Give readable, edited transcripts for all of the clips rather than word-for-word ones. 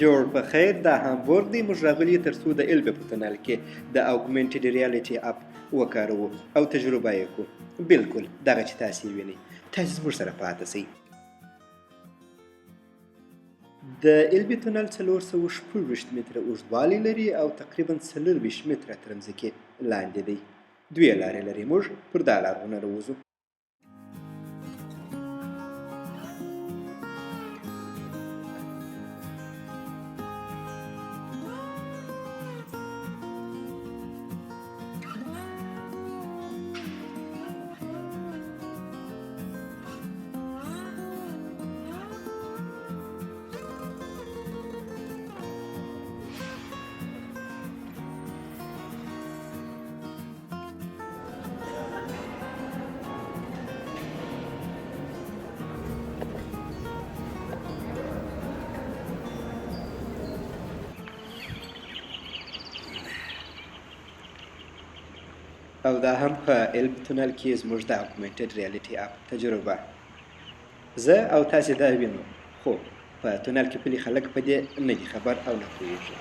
جوړ په خیر دا هامبورګ دی. موږ راغلي تر څو د البه په تونل کې د اوګمنټډ ریالټي اپ وکاروو او تجربه یې کړو. بالکل دغه چې تاسې وینئ. تاسې زموږ سره پاتې شئ. د البې تونل 426 متره اوږدوالی لري او تقریبا 24 متره تر ځمکې لاندې دی. دوې لارې لري. موږ پر دا لارونه راوځو. او دا هم په الب تونل کې زموږ د اوګمنټډ ریالټي اپ تجربه. زه او تاسې دا وینو، خو په تونل کې پلي خلک په دې نه دي خبر او نه پوهېږي.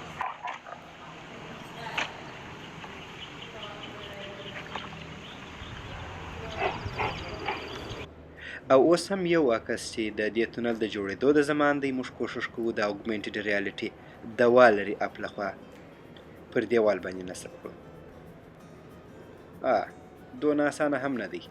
او اوس هم یو عکس چې د دې تونل د جوړېدو د زمان دی، موږ کوښښ کوو د اوګمنټډ ریالټي د والري اپ لخوا پر دیوال باندې نصب کړو. دونه اسانه هم نه دی.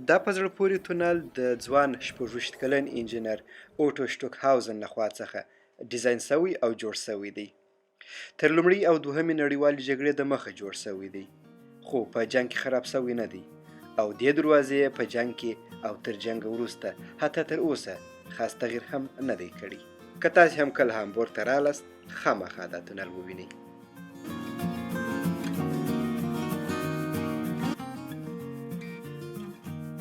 دا په زړه پورې تونل د ځوان 26 کلن انجینر اوټو شټوکهاوزن لخوا څخه ډیزاین شوی او جوړ شوی دی. تر لومړۍ او دوهمې نړیوالې جګړې د مخه جوړ شوی دی، خو په جنګ کې خراب شوی نه دی. او دې دروازې په جنګ کې او تر جنګ وروسته حتی تر اوسه خاص تغییر هم نه دی کړی. که تاسې هم کله هامبورګ ته رالاست، خامخا دا تونل ووینئ.